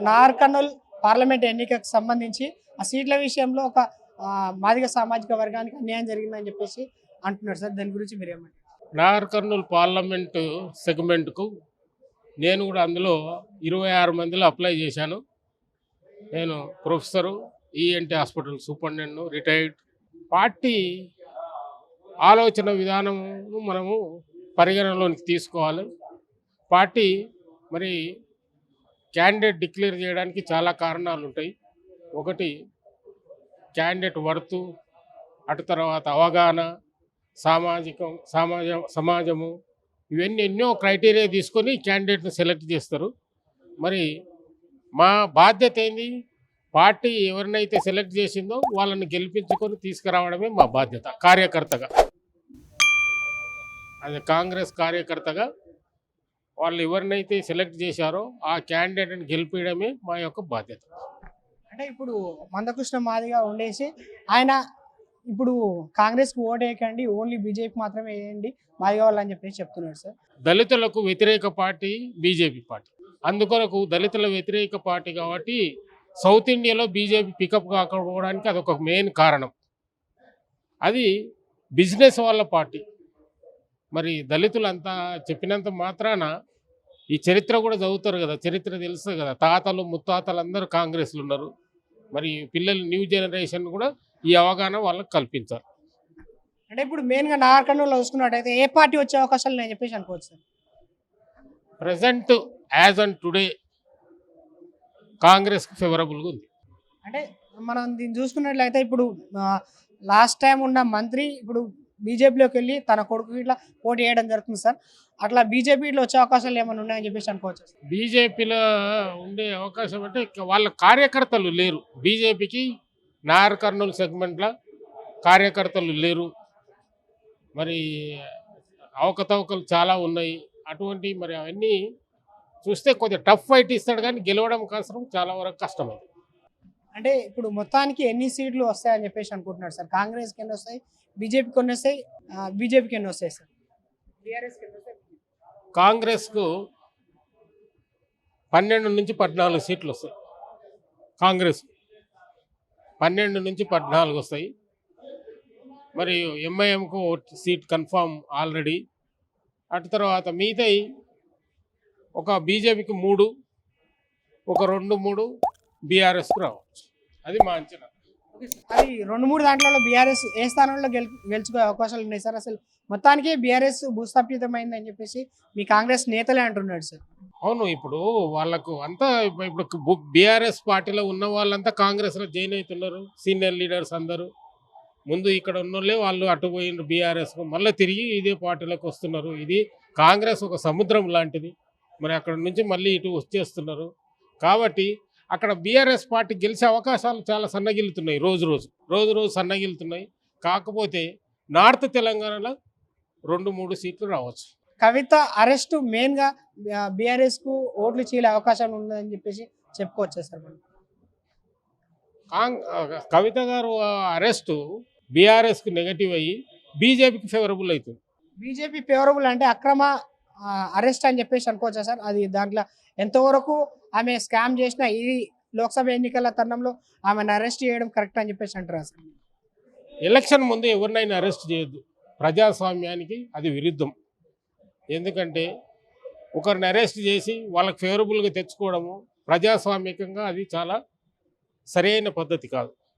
Nagar Kurnool parliament ఎన్నికకు సంబంధించి ఆ సీట్ల విషయంలో ఒక మాదిగ సామాజిక వర్గానికి అన్యాయం జరిగిందని చెప్పేసి అంటున్నారు సార్. దాని గురించి మీరు ఏమంటారు? నాగర్ కర్నూల్ పార్లమెంటు సెగ్మెంట్కు నేను కూడా అందులో 26 మందిలో అప్లై చేశాను. నేను professor, ENT hospital superintendent, retired. Party ఆలోచన విధానము మనము పరిగణనలోనికి తీసుకోవాలి. పార్టీ మరి క్యాండిడేట్ డిక్లేర్ చేయడానికి చాలా కారణాలు ఉంటాయి. ఒకటి క్యాండిడేట్ వర్తు, అటు తర్వాత అవగాహన, సమాజము, ఇవన్నీ ఎన్నో క్రైటీరియా తీసుకొని క్యాండిడేట్ని సెలెక్ట్ చేస్తారు. మరి మా బాధ్యత ఏంది? పార్టీ ఎవరినైతే సెలెక్ట్ చేసిందో వాళ్ళని గెలిపించుకొని తీసుకురావడమే మా బాధ్యత. కార్యకర్తగా, అది కాంగ్రెస్ కార్యకర్తగా వాళ్ళు ఎవరినైతే సెలెక్ట్ చేశారో ఆ క్యాండిడేట్ని గెలిపించడమే మా యొక్క బాధ్యత. అంటే ఇప్పుడు మందకృష్ణ మాదిగా ఉండేసి ఆయన ఇప్పుడు కాంగ్రెస్కి ఓటు వేయకండి, ఓన్లీ బీజేపీ మాత్రమే వేయండి మాదిగా వాళ్ళు అని చెప్పేసి చెప్తున్నారు సార్. దళితులకు వ్యతిరేక పార్టీ బీజేపీ పార్టీ. అందుకొరకు దళితుల వ్యతిరేక పార్టీ కాబట్టి సౌత్ ఇండియాలో బీజేపీ పికప్ కాకపోవడానికి అదొక మెయిన్ కారణం. అది బిజినెస్ వాళ్ళ పార్టీ. మరి దళితులంతా చెప్పినంత మాత్రాన ఈ చరిత్ర కూడా చదువుతారు కదా, చరిత్ర తెలుస్తుంది కదా. తాతలు ముత్తాతలు అందరూ కాంగ్రెస్లు ఉన్నారు. మరి పిల్లలు న్యూ జనరేషన్ కూడా ఈ అవగాహన వాళ్ళకి కల్పించారు. అంటే ఇప్పుడు మెయిన్గా నాగర్ కర్నూలులో చూసుకున్నట్టయితే ఏ పార్టీ వచ్చే అవకాశాలు నేను చెప్పేసి అనుకోవచ్చు sir. Present as and today కాంగ్రెస్కి ఫేవరబుల్గా ఉంది. అంటే మనం దీన్ని చూసుకున్నట్లయితే ఇప్పుడు లాస్ట్ టైం ఉన్న మంత్రి ఇప్పుడు బీజేపీలోకి వెళ్ళి తన కొడుకు ఇట్లా పోటీ చేయడం జరుగుతుంది సార్. అట్లా బీజేపీలో వచ్చే అవకాశాలు ఏమైనా ఉన్నాయని చెప్పేసి అనుకోవచ్చు. బీజేపీలో ఉండే అవకాశం అంటే వాళ్ళ కార్యకర్తలు లేరు. బీజేపీకి నాగర్ కర్నూల్ సెగ్మెంట్లో కార్యకర్తలు లేరు. మరి అవకతవకలు చాలా ఉన్నాయి. అటువంటి మరి అవన్నీ చూస్తే కొంచెం టఫ్ ఫైట్ ఇస్తాడు, కానీ గెలవడం కోసం చాలా వరకు కష్టమైంది. అంటే ఇప్పుడు మొత్తానికి ఎన్ని సీట్లు వస్తాయని చెప్పేసి అనుకుంటున్నారు సార్? కాంగ్రెస్కి ఎన్ని వస్తాయి, బీజేపీకి ఎన్ని వస్తాయి, బీజేపీకి ఎన్ని వస్తాయి సార్? టీఆర్ఎస్కి ఎన్ని వస్తాయి? కాంగ్రెస్కు 12 నుంచి 14 సీట్లు వస్తాయి. కాంగ్రెస్ 12 నుంచి 14 వస్తాయి. మరి ఎంఐఎంకు సీట్ కన్ఫామ్ ఆల్రెడీ. అటు తర్వాత మిగతాయి ఒక బీజేపీకి 3, ఒక 2-3 బీఆర్ఎస్కు రావచ్చు. అది మా అంచనా. అది 2-3 దాంట్లో బీఆర్ఎస్ ఏ స్థానంలో గెలుచుకునే అవకాశాలు ఉన్నాయి సార్? అసలు మొత్తానికి బీఆర్ఎస్ భూస్థాపితమైందని చెప్పేసి మీ కాంగ్రెస్ నేతలే అంటున్నాడు సార్. అవును, ఇప్పుడు వాళ్ళకు అంతా ఇప్పుడు బీఆర్ఎస్ పార్టీలో ఉన్న వాళ్ళంతా కాంగ్రెస్లో జాయిన్ అవుతున్నారు. సీనియర్ లీడర్స్ అందరూ ముందు ఇక్కడ ఉన్నోళ్ళే వాళ్ళు అటు పోయినారు బీఆర్ఎస్కు, మళ్ళీ తిరిగి ఇదే పార్టీలోకి వస్తున్నారు. ఇది కాంగ్రెస్ ఒక సముద్రం లాంటిది. మరి అక్కడ నుంచి మళ్ళీ ఇటు వచ్చేస్తున్నారు. కాబట్టి అక్కడ బీఆర్ఎస్ పార్టీ గెలిచే అవకాశాలు చాలా సన్నగిలుతున్నాయి. రోజు సన్నగిలుతున్నాయి. కాకపోతే నార్త్ తెలంగాణలో 2-3 సీట్లు రావచ్చు. కవిత అరెస్టు మెయిన్గా బీఆర్ఎస్కు ఓట్లు చీలే అవకాశం ఉందని చెప్పేసి చెప్పుకోవచ్చు సార్. కవిత గారు అరెస్టు బీఆర్ఎస్కి నెగటివ్ అయ్యి బీజేపీకి ఫేవరబుల్ అవుతుంది. బీజేపీ ఫేవరబుల్ అంటే అక్రమ అరెస్ట్ అని చెప్పేసి అనుకోవచ్చా సార్? అది దాంట్లో ఎంతవరకు ఆమె స్కామ్ చేసినా ఈ లోక్సభ ఎన్నికల తరుణంలో ఆమెను అరెస్ట్ చేయడం కరెక్ట్ అని చెప్పేసి అంటారా సార్? ఎలక్షన్ ముందు ఎవరినైనా అరెస్ట్ చేయొద్దు. ప్రజాస్వామ్యానికి అది విరుద్ధం. ఎందుకంటే ఒకరిని అరెస్ట్ చేసి వాళ్ళకి ఫేవరబుల్గా తెచ్చుకోవడము ప్రజాస్వామికంగా అది చాలా సరైన పద్ధతి కాదు.